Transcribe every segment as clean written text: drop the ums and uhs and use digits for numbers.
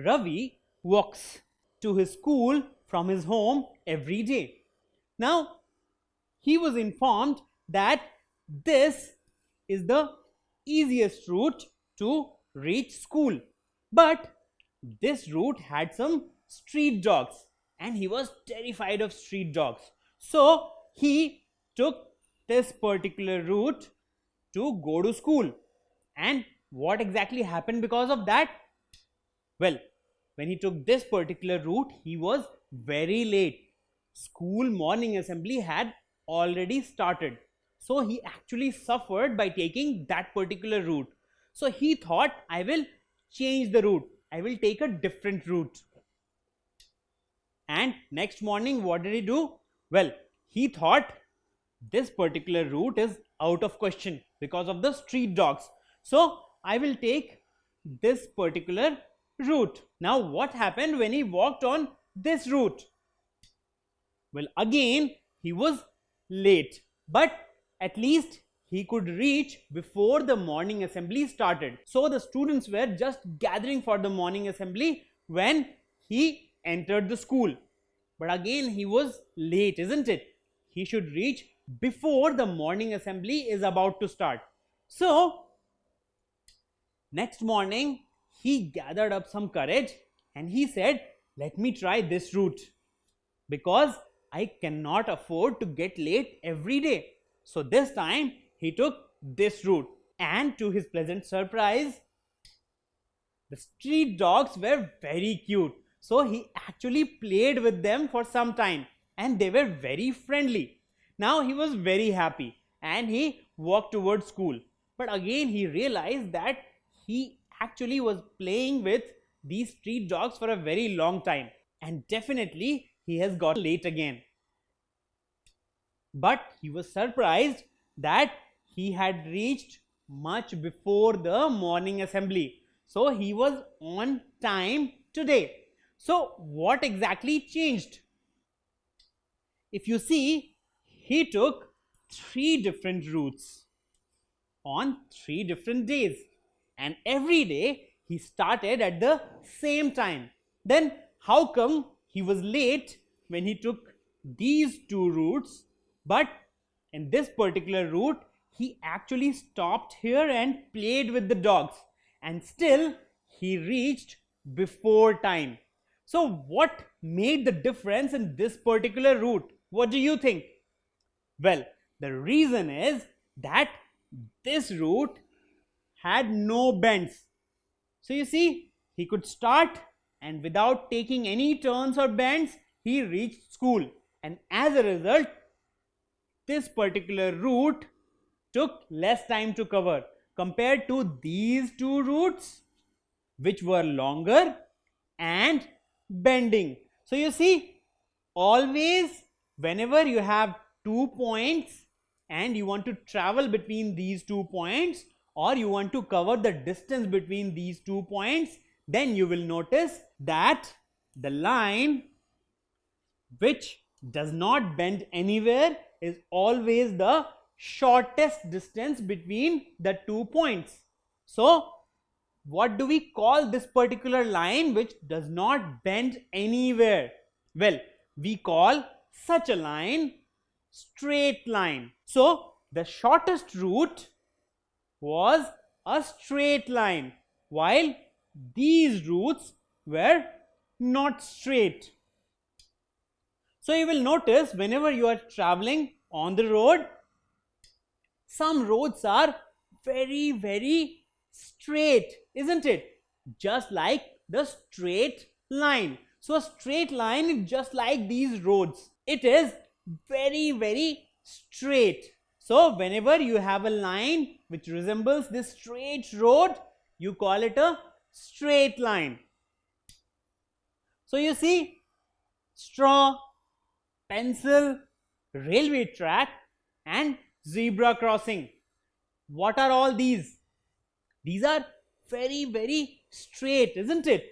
Ravi walks to his school from his home every day. Now, he was informed that this is the easiest route to reach school. But this route had some street dogs and he was terrified of street dogs. So he took this particular route to go to school. And what exactly happened because of that? Well, when he took this particular route, he was very late. School morning assembly had already started. So he actually suffered by taking that particular route. So he thought, I will change the route. I will take a different route. And next morning, what did he do? Well, he thought this particular route is out of question because of the street dogs. So I will take this particular route. Now what happened when he walked on this route? Well, again he was late, but at least he could reach before the morning assembly started. So the students were just gathering for the morning assembly when he entered the school. But again he was late, isn't it? He should reach before the morning assembly is about to start. So next morning he gathered up some courage and he said, let me try this route because I cannot afford to get late every day. So this time he took this route, and to his pleasant surprise, the street dogs were very cute. So he actually played with them for some time and they were very friendly. Now he was very happy and he walked towards school. But again he realized that he actually was playing with these street dogs for a very long time, and definitely he has got late again. But he was surprised that he had reached much before the morning assembly. So he was on time today. So what exactly changed? If you see, he took 3 different routes on 3 different days, and every day he started at the same time. Then how come he was late when he took these 2 routes, but in this particular route he actually stopped here and played with the dogs, and still he reached before time? So what made the difference in this particular route? What do you think? Well, the reason is that this route had no bends. So you see, he could start and without taking any turns or bends, he reached school. And as a result, this particular route took less time to cover compared to these 2 routes, which were longer and bending. So you see, always whenever you have 2 points and you want to travel between these 2 points, or you want to cover the distance between these 2 points, then you will notice that the line which does not bend anywhere is always the shortest distance between the 2 points. So what do we call this particular line which does not bend anywhere? Well, we call such a line straight line. So the shortest route was a straight line, while these routes were not straight. So you will notice whenever you are traveling on the road, some roads are very straight, isn't it? Just like the straight line. So a straight line is just like these roads. It is very straight. So whenever you have a line which resembles this straight road, you call it a straight line. So you see, straw, pencil, railway track and zebra crossing. What are all these? These are very straight, isn't it?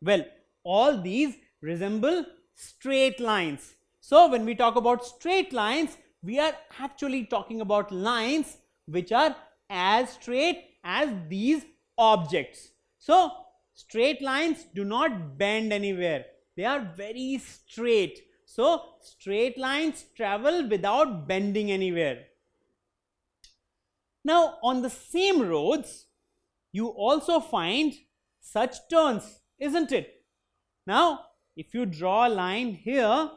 Well, all these resemble straight lines. So when we talk about straight lines, we are actually talking about lines which are as straight as these objects. So straight lines do not bend anywhere. They are very straight. So straight lines travel without bending anywhere. Now on the same roads, you also find such turns, isn't it? Now if you draw a line here,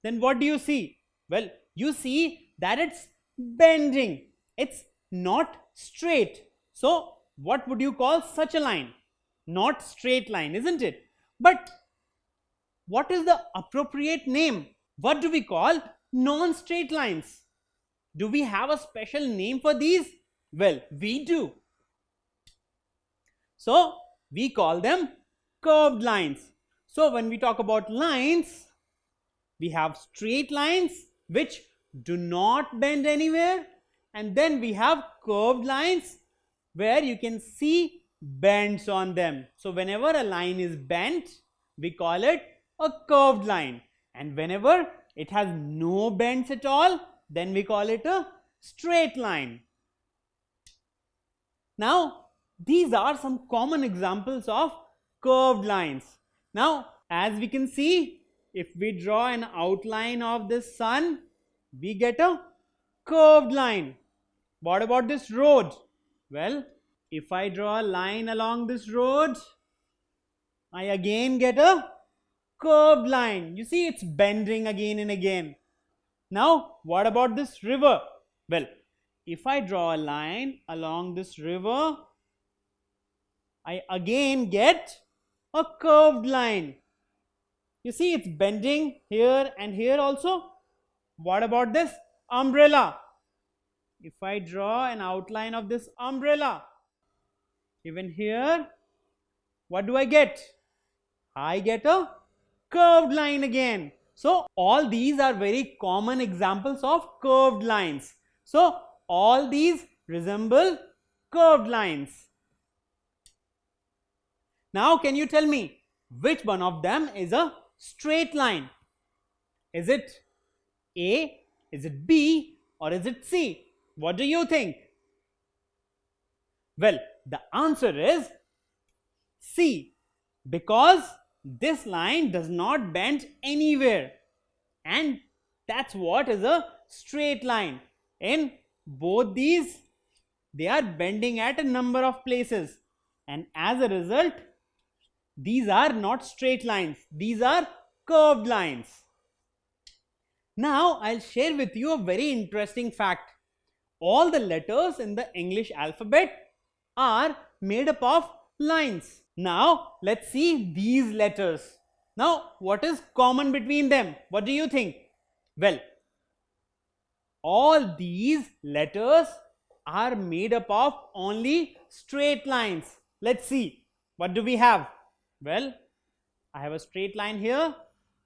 then what do you see? Well, you see that it's bending. It's not straight. So what would you call such a line? Not straight line, isn't it? But what is the appropriate name? What do we call non-straight lines? Do we have a special name for these? Well, we do. So we call them curved lines. So when we talk about lines, we have straight lines which do not bend anywhere, and then we have curved lines where you can see bends on them. So whenever a line is bent, we call it a curved line, and whenever it has no bends at all, then we call it a straight line. Now these are some common examples of curved lines. Now as we can see, if we draw an outline of this sun, we get a curved line. What about this road? Well, if I draw a line along this road, I again get a curved line. You see, it's bending again and again. Now what about this river? Well, if I draw a line along this river, I again get a curved line. You see, it's bending here and here also. What about this umbrella? If I draw an outline of this umbrella, even here, what do I get? I get a curved line again. So all these are very common examples of curved lines. So all these resemble curved lines. Now can you tell me which one of them is a straight line? Is it A, is it B, or is it C? What do you think? Well, the answer is C, because this line does not bend anywhere, and that's what is a straight line. In both these, they are bending at a number of places, and as a result, these are not straight lines, these are curved lines. Now I'll share with you a very interesting fact. All the letters in the English alphabet are made up of lines. Now let's see these letters. Now what is common between them? What do you think? Well, all these letters are made up of only straight lines. Let's see, what do we have? Well, I have a straight line here,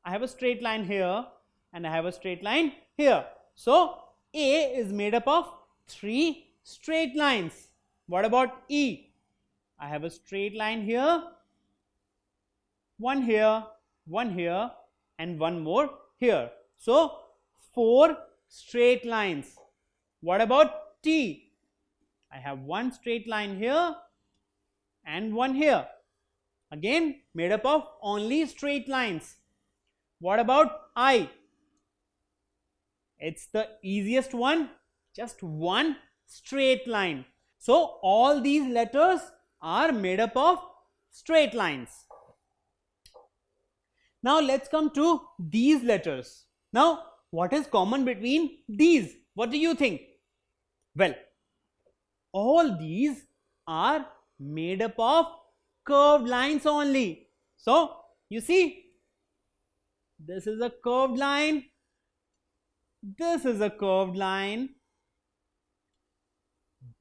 I have a straight line here, and I have a straight line here. So A is made up of 3 straight lines. What about E? I have a straight line here, one here, and one more here. So 4 straight lines. What about T? I have one straight line here and one here. Again made up of only straight lines. What about I? It's the easiest one, just one straight line. So all these letters are made up of straight lines. Now let's come to these letters. Now what is common between these? What do you think? Well, all these are made up of curved lines only. So you see, this is a curved line, this is a curved line,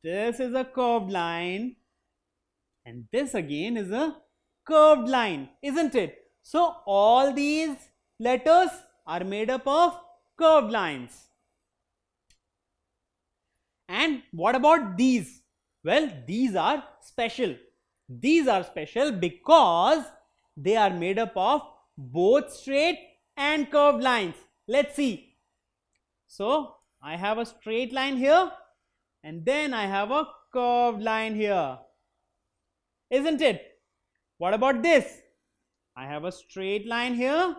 this is a curved line, and this again is a curved line, isn't it? So all these letters are made up of curved lines. And what about these? Well, these are special. These are special because they are made up of both straight and curved lines. Let's see. So I have a straight line here, and then I have a curved line here, isn't it? What about this? I have a straight line here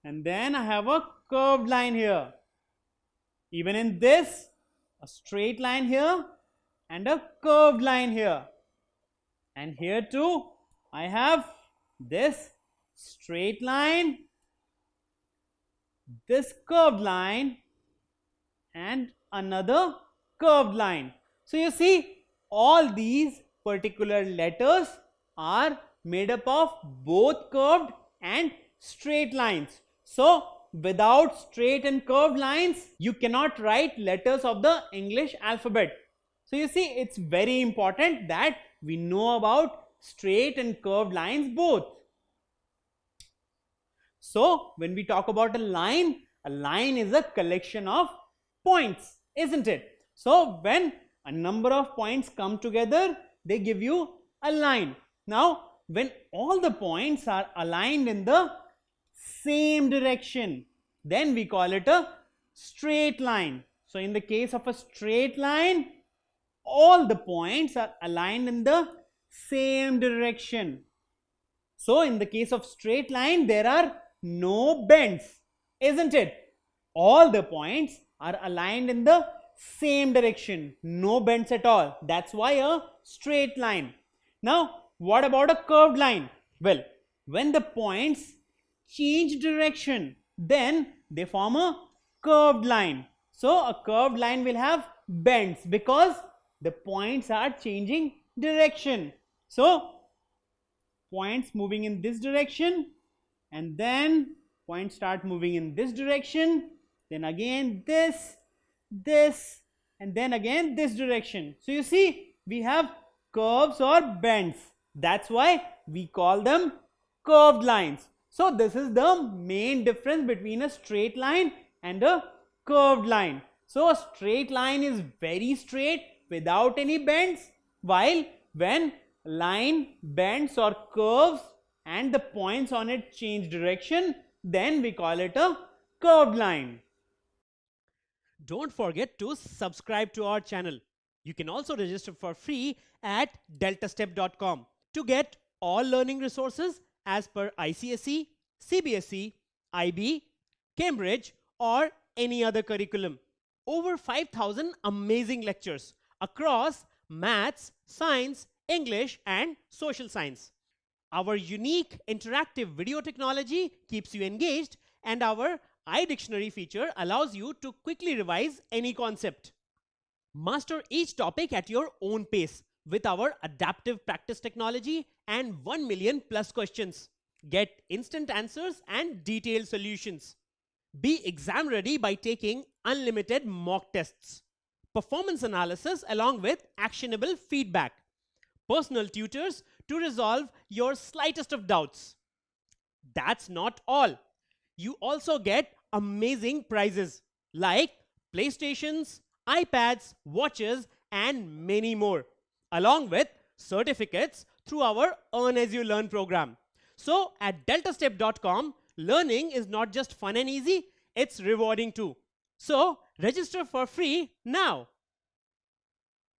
and then I have a curved line here. Even in this, a straight line here and a curved line here. And here too, I have this straight line, this curved line and another curved line. So you see, all these particular letters are made up of both curved and straight lines. So without straight and curved lines, you cannot write letters of the English alphabet. So you see, it's very important that we know about straight and curved lines both. So when we talk about a line is a collection of points, isn't it? So when a number of points come together, they give you a line. Now, when all the points are aligned in the same direction, then we call it a straight line. So in the case of a straight line, all the points are aligned in the same direction. So in the case of straight line, there are no bends, isn't it? All the points are aligned in the same direction, no bends at all. That's why a straight line. Now, what about a curved line? Well, when the points change direction, then they form a curved line. So a curved line will have bends because the points are changing direction. So points moving in this direction and then points start moving in this direction, then again this, and then again this direction. So you see, we have curves or bends. That's why we call them curved lines. So this is the main difference between a straight line and a curved line. So a straight line is very straight without any bends, while when line bends or curves and the points on it change direction, then we call it a curved line. Don't forget to subscribe to our channel. You can also register for free at deltastep.com to get all learning resources as per ICSE, CBSE, IB, Cambridge or any other curriculum. Over 5,000 amazing lectures across maths, science, English and social science. Our unique interactive video technology keeps you engaged, and our iDictionary feature allows you to quickly revise any concept. Master each topic at your own pace with our adaptive practice technology and 1 million plus questions. Get instant answers and detailed solutions. Be exam ready by taking unlimited mock tests, performance analysis along with actionable feedback, personal tutors to resolve your slightest of doubts. That's not all. You also get amazing prizes like PlayStations, iPads, watches, and many more, along with certificates through our Earn As You Learn program. So at deltastep.com, learning is not just fun and easy, it's rewarding too. So register for free now.